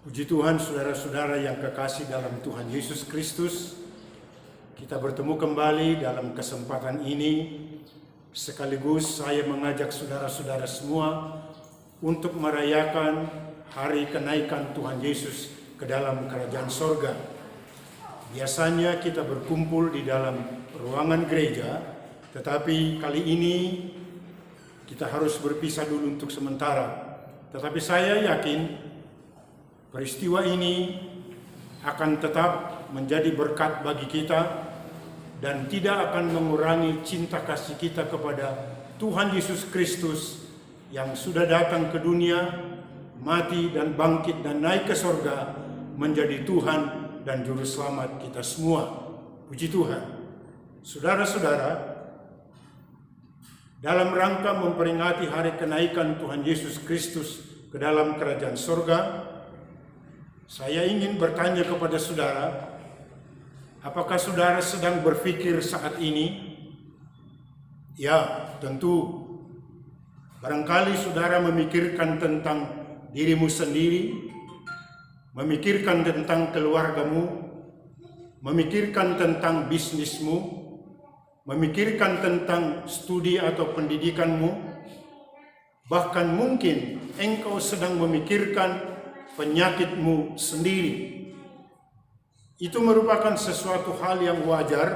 Puji Tuhan, saudara-saudara yang kekasih dalam Tuhan Yesus Kristus. Kita bertemu kembali dalam kesempatan ini. Sekaligus saya mengajak saudara-saudara semua untuk merayakan hari kenaikan Tuhan Yesus ke dalam kerajaan sorga. Biasanya kita berkumpul di dalam ruangan gereja, tetapi kali ini kita harus berpisah dulu untuk sementara. Tetapi saya yakin peristiwa ini akan tetap menjadi berkat bagi kita dan tidak akan mengurangi cinta kasih kita kepada Tuhan Yesus Kristus yang sudah datang ke dunia, mati dan bangkit dan naik ke sorga menjadi Tuhan dan Juru Selamat kita semua. Puji Tuhan. Saudara-saudara, dalam rangka memperingati hari kenaikan Tuhan Yesus Kristus ke dalam kerajaan sorga, saya ingin bertanya kepada saudara, apakah saudara sedang berpikir saat ini? Ya, tentu. Barangkali saudara memikirkan tentang dirimu sendiri, memikirkan tentang keluargamu, memikirkan tentang bisnismu, memikirkan tentang studi atau pendidikanmu, bahkan mungkin engkau sedang memikirkan penyakitmu sendiri. Itu merupakan sesuatu hal yang wajar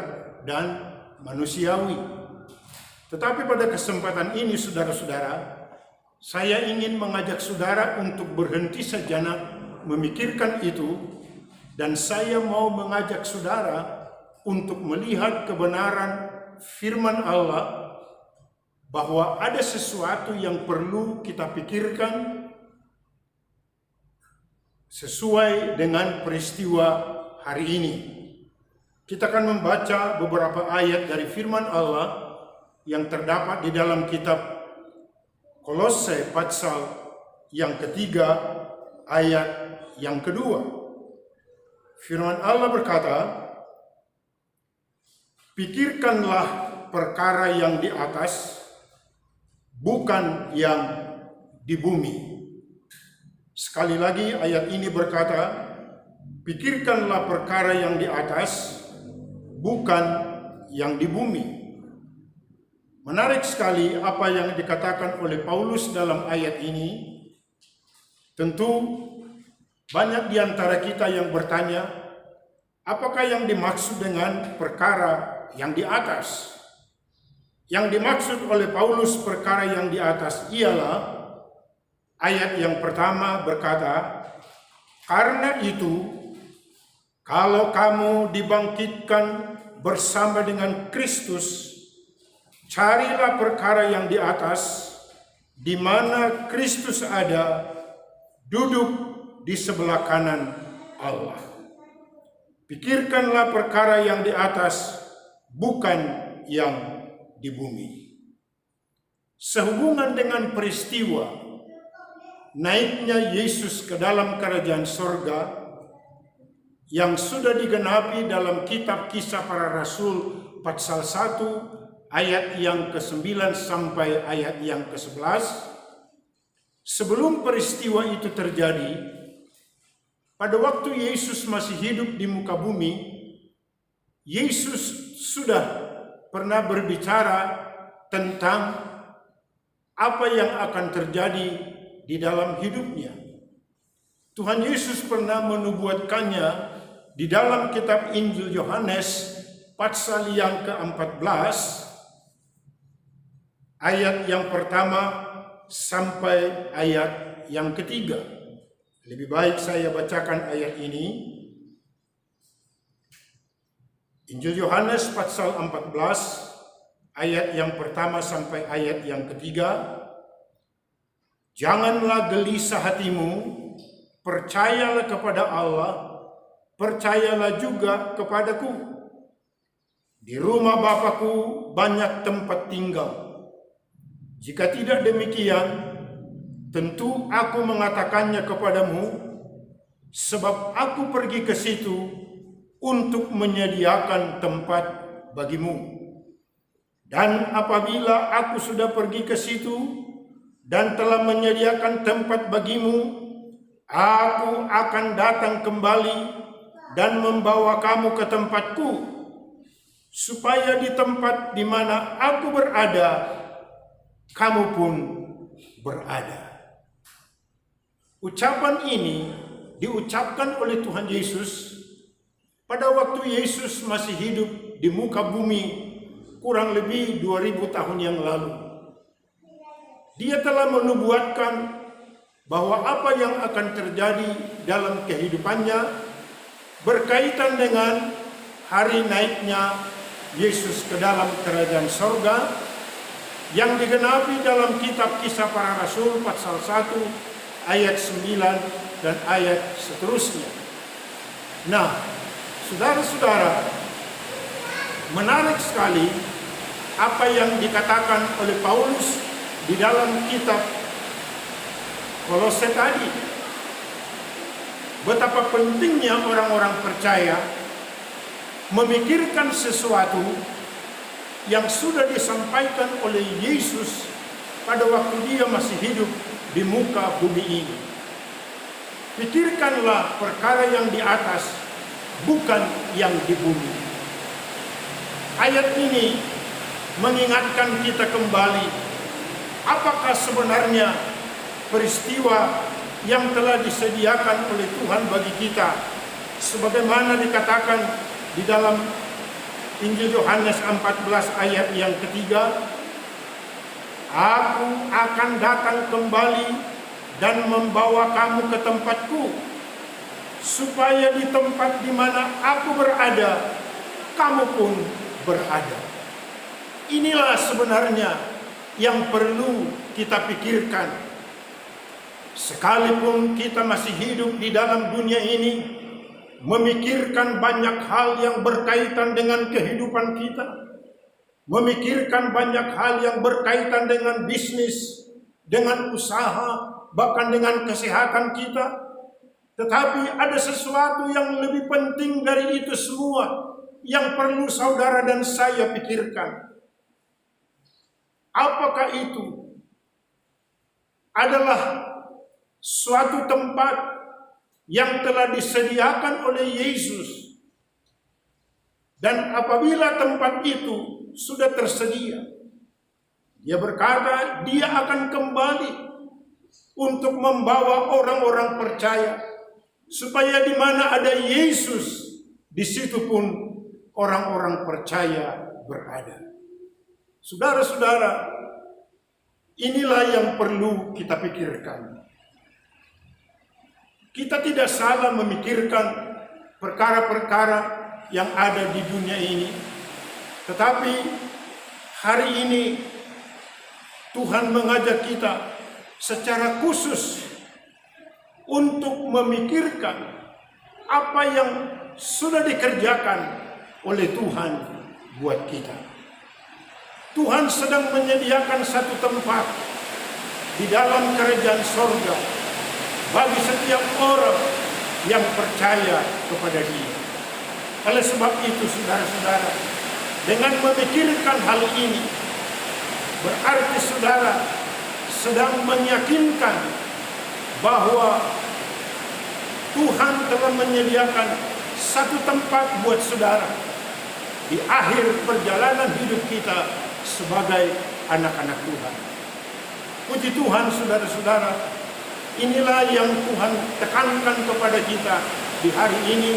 dan manusiawi. Tetapi pada kesempatan ini, saudara-saudara, saya ingin mengajak saudara untuk berhenti sejenak memikirkan itu, dan saya mau mengajak saudara untuk melihat kebenaran firman Allah bahwa ada sesuatu yang perlu kita pikirkan sesuai dengan peristiwa hari ini. Kita akan membaca beberapa ayat dari firman Allah yang terdapat di dalam kitab Kolose pasal yang ketiga ayat yang kedua. Firman Allah berkata, "Pikirkanlah perkara yang di atas, bukan yang di bumi." Sekali lagi ayat ini berkata, pikirkanlah perkara yang di atas, bukan yang di bumi. Menarik sekali apa yang dikatakan oleh Paulus dalam ayat ini. Tentu banyak di antara kita yang bertanya, apakah yang dimaksud dengan perkara yang di atas? Yang dimaksud oleh Paulus perkara yang di atas ialah ayat yang pertama berkata, "Karena itu, kalau kamu dibangkitkan bersama dengan Kristus, carilah perkara yang di atas, di mana Kristus ada, duduk di sebelah kanan Allah. Pikirkanlah perkara yang di atas, bukan yang di bumi." Sehubungan dengan peristiwa naiknya Yesus ke dalam kerajaan sorga yang sudah digenapi dalam kitab Kisah Para Rasul pasal 1 ayat yang ke-9 sampai ayat yang ke-11. Sebelum peristiwa itu terjadi, pada waktu Yesus masih hidup di muka bumi, Yesus sudah pernah berbicara tentang apa yang akan terjadi di dalam hidupnya. Tuhan Yesus pernah menubuatkannya di dalam kitab Injil Yohanes pasal yang ke-14 ayat yang pertama sampai ayat yang ketiga. Lebih baik saya bacakan ayat ini. Injil Yohanes pasal 14 ayat yang pertama sampai ayat yang ketiga. "Janganlah gelisah hatimu, percayalah kepada Allah, percayalah juga kepadaku. Di rumah Bapa-Ku banyak tempat tinggal. Jika tidak demikian, tentu aku mengatakannya kepadamu, sebab aku pergi ke situ untuk menyediakan tempat bagimu. Dan apabila aku sudah pergi ke situ dan telah menyediakan tempat bagimu, Aku akan datang kembali dan membawa kamu ke tempatku, supaya di tempat di mana aku berada, kamu pun berada. Ucapan ini diucapkan oleh Tuhan Yesus pada waktu Yesus masih hidup di muka bumi kurang lebih 2000 tahun yang lalu. Dia telah menubuatkan bahwa apa yang akan terjadi dalam kehidupannya berkaitan dengan hari naiknya Yesus ke dalam kerajaan sorga, yang digenapi dalam kitab Kisah Para Rasul pasal 1 ayat 9 dan ayat seterusnya. Nah, saudara-saudara, menarik sekali apa yang dikatakan oleh Paulus di dalam kitab Kolose tadi. Betapa pentingnya orang-orang percaya memikirkan sesuatu yang sudah disampaikan oleh Yesus pada waktu dia masih hidup di muka bumi ini. Pikirkanlah perkara yang di atas, bukan yang di bumi. Ayat ini mengingatkan kita kembali, apakah sebenarnya peristiwa yang telah disediakan oleh Tuhan bagi kita, sebagaimana dikatakan di dalam Injil Yohanes 14 ayat yang ketiga, Aku akan datang kembali dan membawa kamu ke tempatku, supaya di tempat di mana aku berada, kamu pun berada. Inilah sebenarnya yang perlu kita pikirkan. Sekalipun kita masih hidup di dalam dunia ini, memikirkan banyak hal yang berkaitan dengan kehidupan kita, memikirkan banyak hal yang berkaitan dengan bisnis, dengan usaha, bahkan dengan kesehatan kita. Tetapi ada sesuatu yang lebih penting dari itu semua yang perlu saudara dan saya pikirkan. Apakah itu? Adalah suatu tempat yang telah disediakan oleh Yesus. Dan apabila tempat itu sudah tersedia, dia berkata dia akan kembali untuk membawa orang-orang percaya, supaya di mana ada Yesus, di situ pun orang-orang percaya berada. Saudara-saudara, inilah yang perlu kita pikirkan. Kita tidak salah memikirkan perkara-perkara yang ada di dunia ini. Tetapi hari ini Tuhan mengajak kita secara khusus untuk memikirkan apa yang sudah dikerjakan oleh Tuhan buat kita. Tuhan sedang menyediakan satu tempat di dalam kerajaan sorga bagi setiap orang yang percaya kepada Dia. Oleh sebab itu, saudara-saudara, dengan memikirkan hal ini, berarti saudara sedang meyakinkan bahwa Tuhan telah menyediakan satu tempat buat saudara di akhir perjalanan hidup kita sebagai anak-anak Tuhan. Puji Tuhan, saudara-saudara, inilah yang Tuhan tekankan kepada kita di hari ini,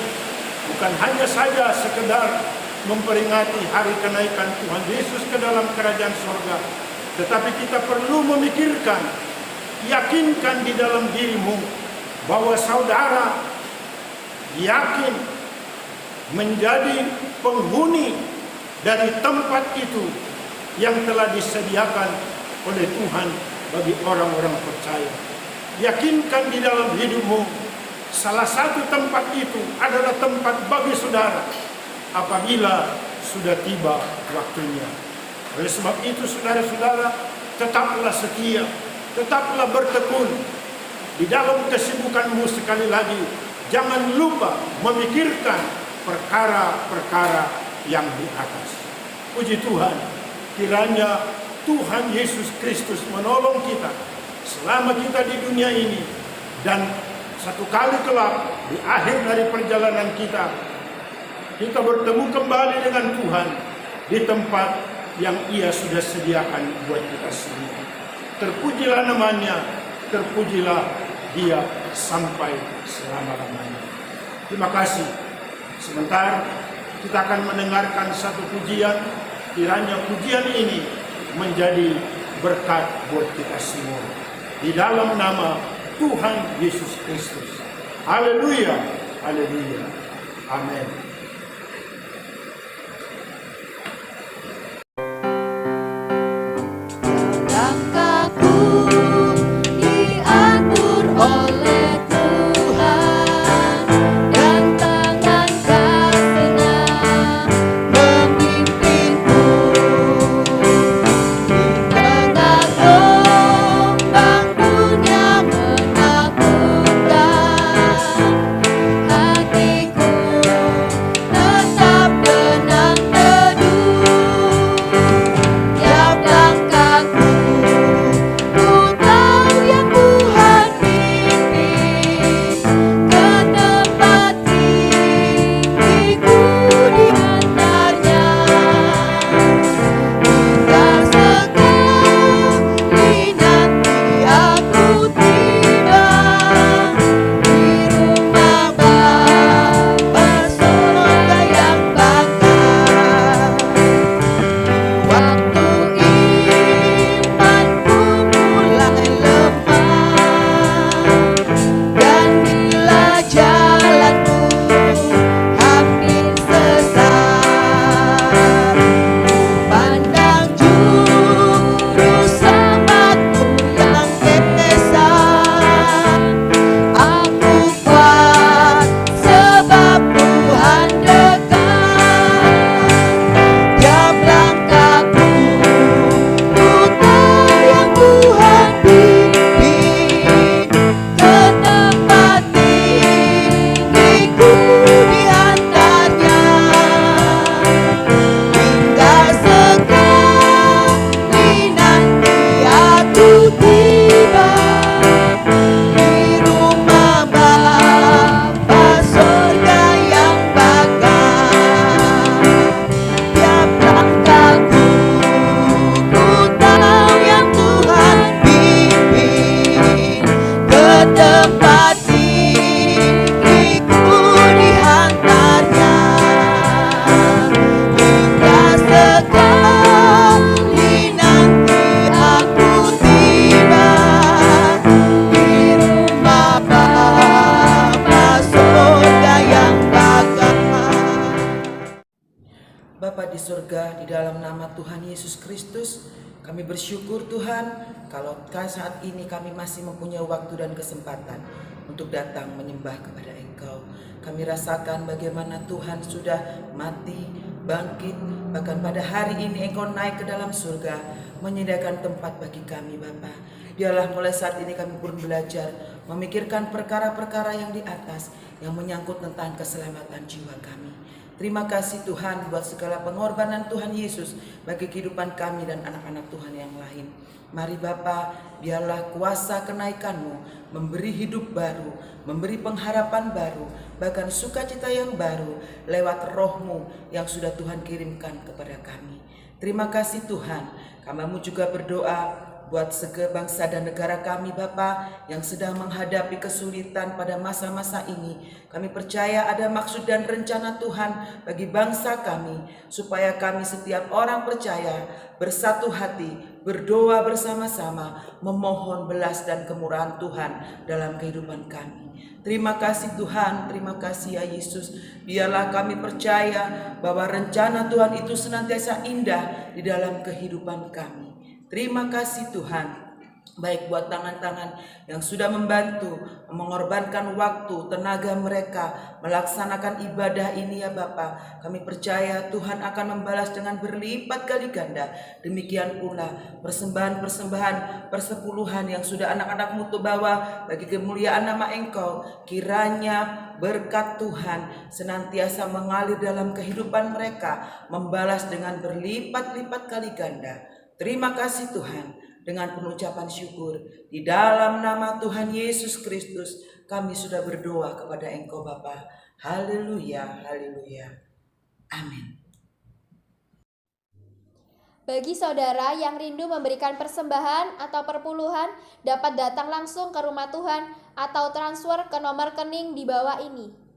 bukan hanya saja sekedar memperingati hari kenaikan Tuhan Yesus ke dalam kerajaan sorga, tetapi kita perlu memikirkan, yakinkan di dalam dirimu bahwa saudara yakin menjadi penghuni dari tempat itu yang telah disediakan oleh Tuhan bagi orang-orang percaya. Yakinkan di dalam hidupmu, salah satu tempat itu adalah tempat bagi saudara apabila sudah tiba waktunya. Oleh sebab itu, saudara-saudara, tetaplah setia, tetaplah bertekun di dalam kesibukanmu. Sekali lagi, jangan lupa memikirkan perkara-perkara yang di atas. Puji Tuhan, kiranya Tuhan Yesus Kristus menolong kita selama kita di dunia ini, dan Satu kali kelak di akhir dari perjalanan kita bertemu kembali dengan Tuhan di tempat yang Ia sudah sediakan buat kita semua. Terpujilah namanya, terpujilah Dia sampai selama-lamanya. Terima kasih. Sebentar kita akan mendengarkan satu pujian. Kiranya pujian ini menjadi berkat buat kita semua. Di dalam nama Tuhan Yesus Kristus. Haleluya, haleluya, amin. Bapa di surga, di dalam nama Tuhan Yesus Kristus, kami bersyukur Tuhan kalau saat ini kami masih mempunyai waktu dan kesempatan untuk datang menyembah kepada Engkau. Kami rasakan bagaimana Tuhan sudah mati, bangkit, bahkan pada hari ini Engkau naik ke dalam surga, menyediakan tempat bagi kami Bapa. Biarlah mulai saat ini kami pun belajar memikirkan perkara-perkara yang di atas, yang menyangkut tentang keselamatan jiwa kami. Terima kasih Tuhan buat segala pengorbanan Tuhan Yesus bagi kehidupan kami dan anak-anak Tuhan yang lain. Mari Bapa, biarlah kuasa kenaikan-Mu memberi hidup baru, memberi pengharapan baru, bahkan sukacita yang baru lewat Roh-Mu yang sudah Tuhan kirimkan kepada kami. Terima kasih Tuhan. Kami juga berdoa buat segala bangsa dan negara kami Bapa yang sedang menghadapi kesulitan pada masa-masa ini. Kami percaya ada maksud dan rencana Tuhan bagi bangsa kami, supaya kami setiap orang percaya bersatu hati, berdoa bersama-sama, memohon belas dan kemurahan Tuhan dalam kehidupan kami. Terima kasih Tuhan, terima kasih ya Yesus. Biarlah kami percaya bahwa rencana Tuhan itu senantiasa indah di dalam kehidupan kami. Terima kasih Tuhan, baik buat tangan-tangan yang sudah membantu, mengorbankan waktu, tenaga mereka, melaksanakan ibadah ini ya Bapa. Kami percaya Tuhan akan membalas dengan berlipat kali ganda. Demikian pula persembahan-persembahan persepuluhan yang sudah anak-anak-Mu bawa bagi kemuliaan nama Engkau. Kiranya berkat Tuhan senantiasa mengalir dalam kehidupan mereka, membalas dengan berlipat-lipat kali ganda. Terima kasih Tuhan. dengan pengucapan syukur. Di dalam nama Tuhan Yesus Kristus kami sudah berdoa kepada Engkau Bapa. Haleluya, haleluya. Amin. Bagi saudara yang rindu memberikan persembahan atau perpuluhan, dapat datang langsung ke rumah Tuhan atau transfer ke nomor rekening di bawah ini.